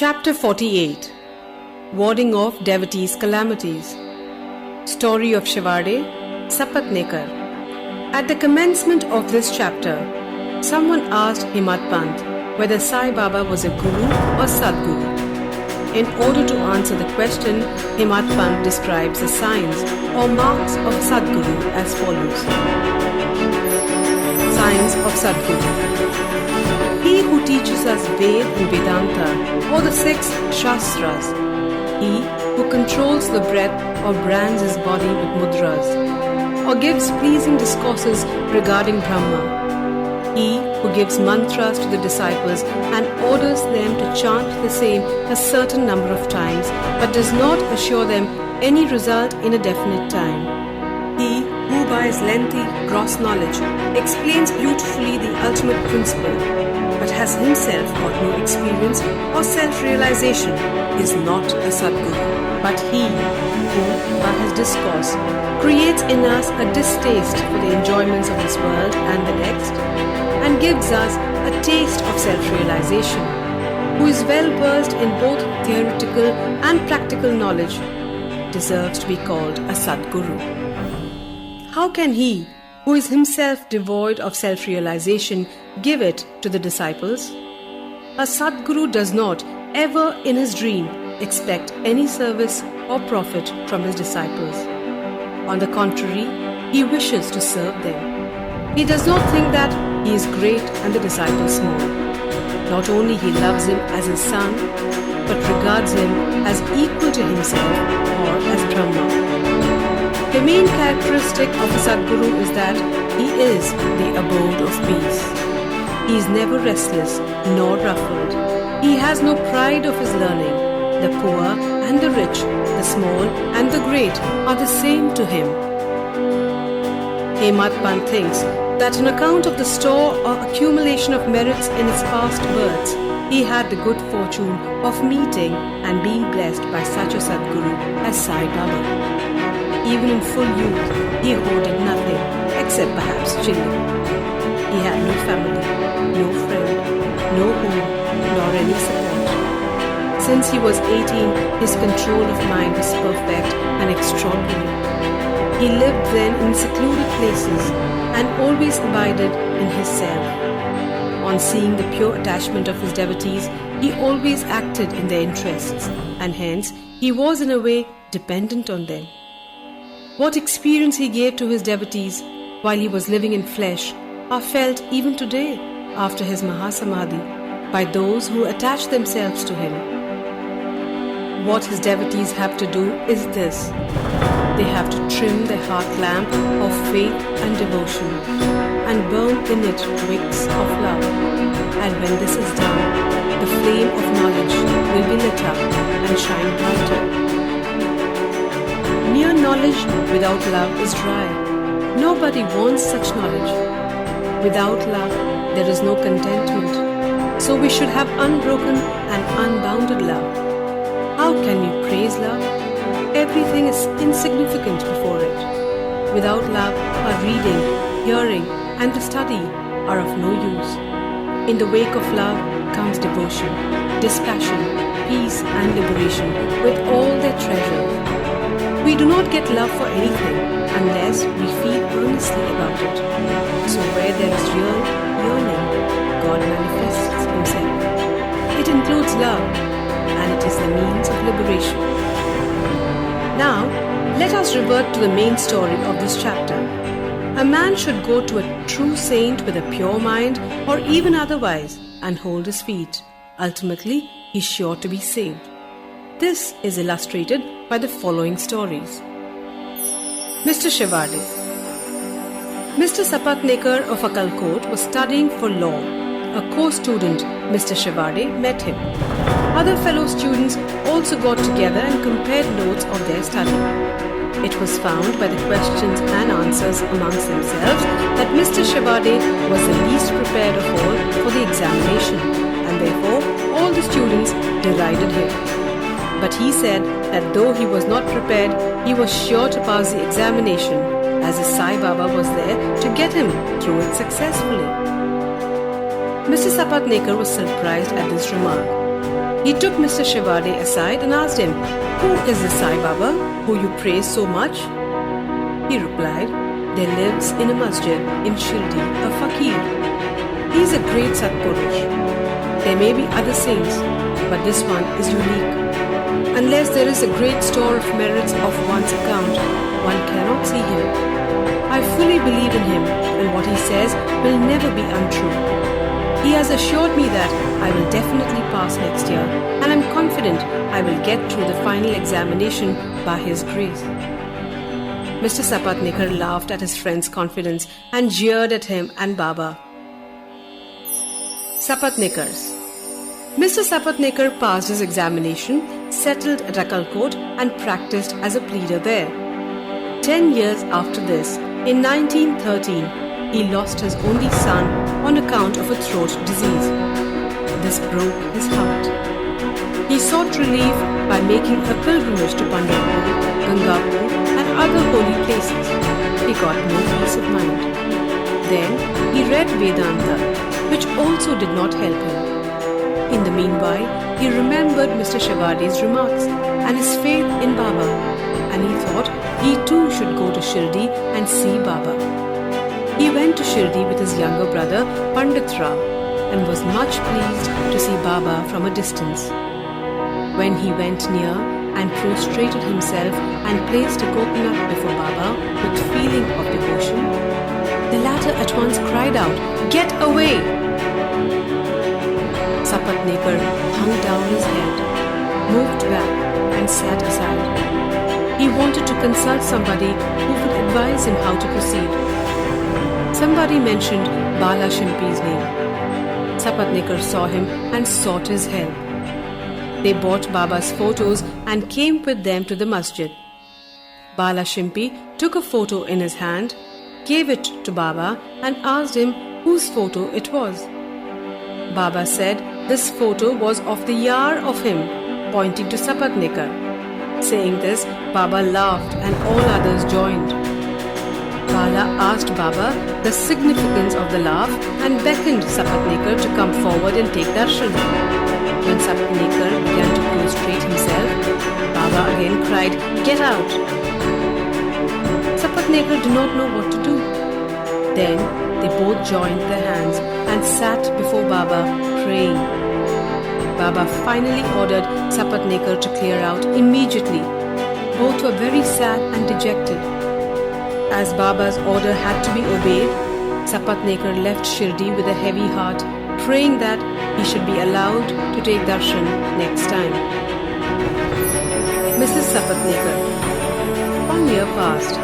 Chapter 48 Warding Off Devotees' Calamities. Story of Shivade, Sapatnekar. At the commencement of this chapter, someone asked Himmat Pant whether Sai Baba was a guru or Sadguru. In order to answer the question, Himmat Pant describes the signs or marks of Sadguru as follows. Signs of Sadguru. He who teaches us Ved and Vedanta or the 6 Shastras. He who controls the breath or brands his body with mudras or gives pleasing discourses regarding Brahma. He who gives mantras to the disciples and orders them to chant the same a certain number of times but does not assure them any result in a definite time. He who by his lengthy, gross knowledge explains beautifully the ultimate principle but has himself got no experience or self-realization is not a Sadguru, but he who, by his discourse, creates in us a distaste for the enjoyments of this world and the next, and gives us a taste of self-realization, who is well versed in both theoretical and practical knowledge, deserves to be called a Sadguru. How can he, who is himself devoid of self-realization, give it to the disciples? A Sadguru does not, ever in his dream, expect any service or profit from his disciples. On the contrary, he wishes to serve them. He does not think that he is great and the disciples small. Not only he loves him as his son, but regards him as equal to himself or as Brahma. The main characteristic of a Sadguru is that he is the abode of peace. He is never restless nor ruffled. He has no pride of his learning. The poor and the rich, the small and the great are the same to him. Himmat Pant thinks that on account of the store or accumulation of merits in his past births, he had the good fortune of meeting and being blessed by such a Sadguru as Sai Baba. Even in full youth, he hoarded nothing except perhaps chili. He had no family, no friend, no home, nor any support. Since he was 18, his control of mind was perfect and extraordinary. He lived then in secluded places and always abided in his cell. On seeing the pure attachment of his devotees, he always acted in their interests, and hence he was in a way dependent on them. What experience he gave to his devotees while he was living in flesh are felt even today after his Mahasamadhi by those who attach themselves to him. What his devotees have to do is this. They have to trim the heart lamp of faith and devotion and burn in it wicks of love. And when this is done, the flame of knowledge will be lit up and shine brighter. Mere knowledge without love is dry. Nobody wants such knowledge. Without love, there is no contentment. So we should have unbroken and unbounded love. How can we praise love? Everything is insignificant before it. Without love, our reading, hearing, and the study are of no use. In the wake of love comes devotion, dispassion, peace, and liberation with all their treasures. We do not get love for anything unless we feel earnestly about it. So where there is real yearning, God manifests himself. It includes love, and it is the means of liberation. Now, let us revert to the main story of this chapter. A man should go to a true saint with a pure mind or even otherwise and hold his feet. Ultimately, he is sure to be saved. This is illustrated by the following stories. Mr. Shivade. Mr. Sapatnekar of Akalkot was studying for law. A co-student, Mr. Shivade, met him. Other fellow students also got together and compared notes of their study. It was found by the questions and answers amongst themselves that Mr. Shivade was the least prepared of all for the examination, and therefore all the students derided him. But he said that though he was not prepared, he was sure to pass the examination, as his Sai Baba was there to get him through it successfully. Mr. Sapatnekar was surprised at this remark. He took Mr. Shivade aside and asked him, "Who is this Sai Baba who you praise so much?" He replied, "There lives in a masjid in Shirdi a fakir. He is a great Satpurush. There may be other saints, but this one is unique. Unless there is a great store of merits of one's account, one cannot see him. I fully believe in him, and what he says will never be untrue. He has assured me that I will definitely pass next year, and I'm confident I will get through the final examination by his grace." Mr. Sapatnekar laughed at his friend's confidence and jeered at him and Baba. Sapatnekars. Mr. Sapatnekar passed his examination, settled at Akalkot and practiced as a pleader there. 10 years after this, in 1913, he lost his only son on account of a throat disease. This broke his heart. He sought relief by making a pilgrimage to Pandharpur, Gangapur and other holy places. He got no peace of mind. Then he read Vedanta, which also did not help him. In the meanwhile, he remembered Mr. Shivade's remarks and his faith in Baba, and he thought he too should go to Shirdi and see Baba. He went to Shirdi with his younger brother Pandit Rao and was much pleased to see Baba from a distance. When he went near and prostrated himself and placed a coconut before Baba with feeling of devotion, the latter at once cried out, "Get away!" Sapatnekar hung down his head, moved back and sat aside. He wanted to consult somebody who could advise him how to proceed. Somebody mentioned Bala Shimpi's name. Sapatnekar saw him and sought his help. They bought Baba's photos and came with them to the masjid. Bala Shimpi took a photo in his hand, gave it to Baba and asked him whose photo it was. Baba said this photo was of the yar of him, pointing to Sapatnekar. Saying this, Baba laughed and all others joined. Bala asked Baba the significance of the laugh and beckoned Sapatnekar to come forward and take darshan. When Sapatnekar began to prostrate himself, Baba again cried, "Get out!" Sapatnekar did not know what to do. Then they both joined their hands and sat before Baba praying. Baba finally ordered Sapatnekar to clear out immediately. Both were very sad and dejected. As Baba's order had to be obeyed, Sapatnekar left Shirdi with a heavy heart, praying that he should be allowed to take darshan next time. Mrs. Sapatnekar. 1 year passed.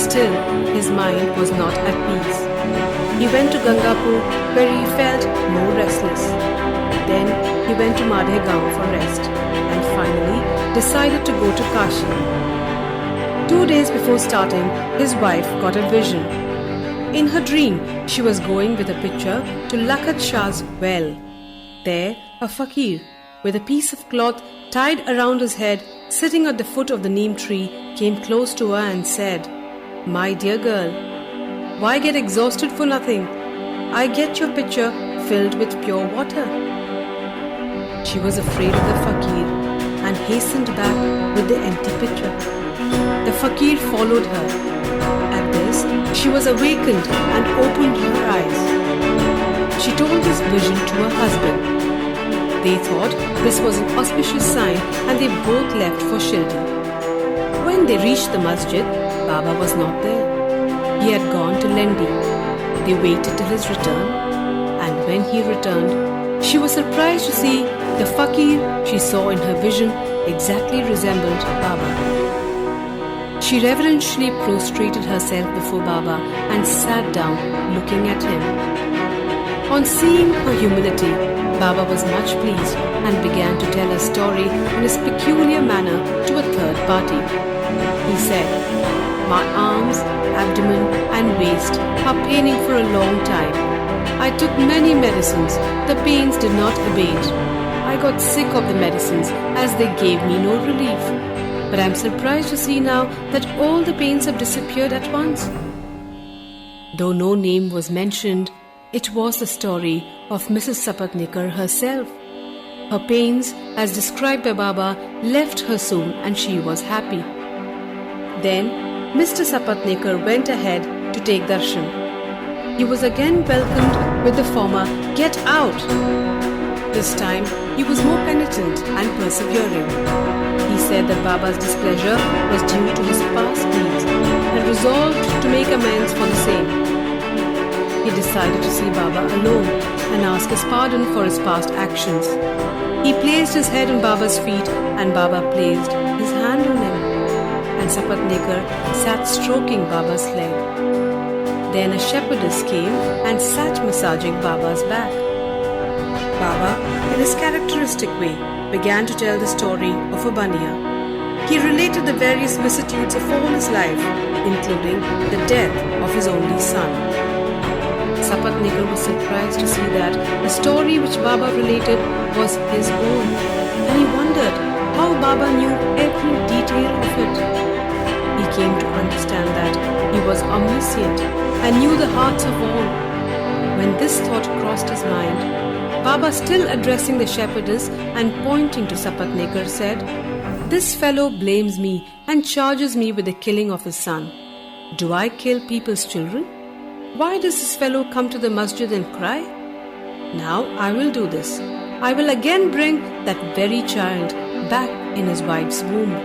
Still, his mind was not at peace. He went to Gangapur, where he felt more restless. Then he went to Madhegaon for rest, and finally decided to go to Kashi. 2 days before starting, his wife got a vision. In her dream, she was going with a pitcher to Lakat Shah's well. There, a fakir, with a piece of cloth tied around his head, sitting at the foot of the neem tree, came close to her and said, "My dear girl, why get exhausted for nothing? I get your pitcher filled with pure water." She was afraid of the fakir and hastened back with the empty pitcher. The fakir followed her. At this, she was awakened and opened her eyes. She told this vision to her husband. They thought this was an auspicious sign and they both left for Shirdi. When they reached the masjid, Baba was not there. He had gone to Lendi. They waited till his return, and when he returned, she was surprised to see the fakir she saw in her vision exactly resembled Baba. She reverentially prostrated herself before Baba and sat down looking at him. On seeing her humility, Baba was much pleased and began to tell a story in his peculiar manner to a third party. He said, "My arms, abdomen and waist are paining for a long time. I took many medicines. The pains did not abate. I got sick of the medicines as they gave me no relief. But I am surprised to see now that all the pains have disappeared at once." Though no name was mentioned, it was the story of Mrs. Sapatnekar herself. Her pains, as described by Baba, left her soon and she was happy. Then Mr. Sapatnekar went ahead to take darshan. He was again welcomed with the former "Get out!" This time he was more penitent and persevering. He said that Baba's displeasure was due to his past deeds and resolved to make amends for the same. He decided to see Baba alone and ask his pardon for his past actions. He placed his head on Baba's feet and Baba placed his hand on him. And Sapatnekar sat stroking Baba's leg. Then a shepherdess came and sat massaging Baba's back. Baba, in his characteristic way, began to tell the story of a Baniya. He related the various vicissitudes of all his life, including the death of his only son. Sapatnekar was surprised to see that the story which Baba related was his own, and he wondered how Baba knew every detail of it. He came to understand that he was omniscient and knew the hearts of all. When this thought crossed his mind, Baba, still addressing the shepherdess and pointing to Sapatnekar, said, "This fellow blames me and charges me with the killing of his son. Do I kill people's children? Why does this fellow come to the masjid and cry? Now I will do this. I will again bring that very child back in his wife's womb."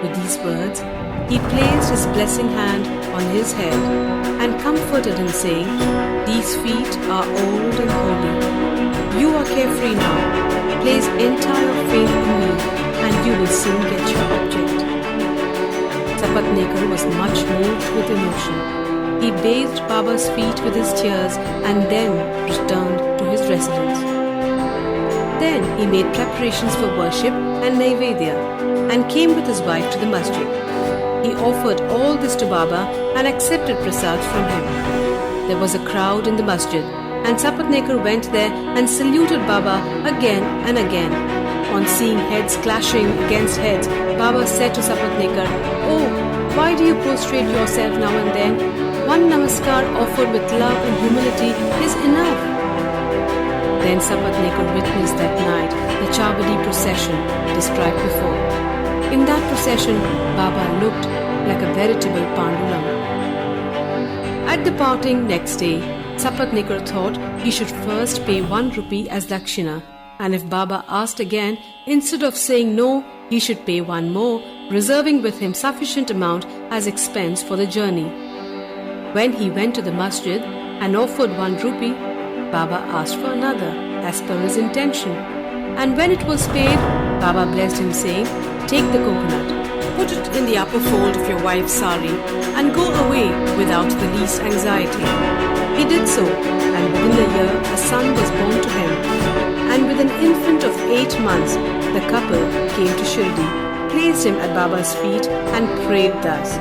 With these words, he placed his blessing hand on his head and comforted him, saying, "These feet are old and holy. You are carefree now. Place entire faith in me and you will soon get your object." Sapatnekar was much moved with emotion. He bathed Baba's feet with his tears and then returned to his residence. Then he made preparations for worship and Naivedya and came with his wife to the masjid. He offered all this to Baba and accepted prasad from him. There was a crowd in the masjid and Sapatnekar went there and saluted Baba again and again. On seeing heads clashing against heads, Baba said to Sapatnekar, "Oh, why do you prostrate yourself now and then? One namaskar offered with love and humility is enough." Then Sapatnekar witnessed that night the Chavadi procession described before. In that procession, Baba looked like a veritable Panduram. At the parting next day, Sapatnekar thought he should first pay 1 rupee as dakshina, and if Baba asked again, instead of saying no, he should pay 1 more, reserving with him sufficient amount as expense for the journey. When he went to the masjid and offered 1 rupee, Baba asked for another, as per his intention. And when it was paid, Baba blessed him, saying, "Take the coconut, put it in the upper fold of your wife's sari, and go away without the least anxiety." He did so, and within a year a son was born to him. And with an infant of 8 months, the couple came to Shirdi, placed him at Baba's feet, and prayed thus,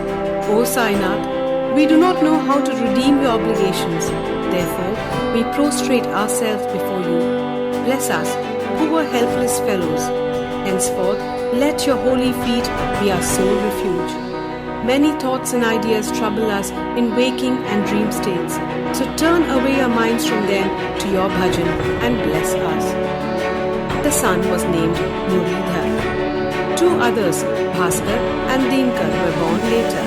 "O Sainath, we do not know how to redeem your obligations. Therefore, we prostrate ourselves before you. Bless us, poor helpless fellows. Henceforth, let your holy feet be our sole refuge. Many thoughts and ideas trouble us in waking and dream states. So turn away our minds from them to your bhajan and bless us." The son was named Murlidhar. 2 others, Bhaskar and Dinkar, were born later.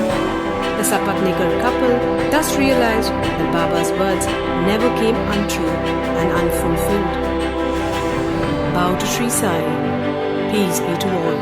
The Sapatnekar couple thus realized that Baba's words never came untrue and unfulfilled. Bow to Sri Sai. Peace be to all.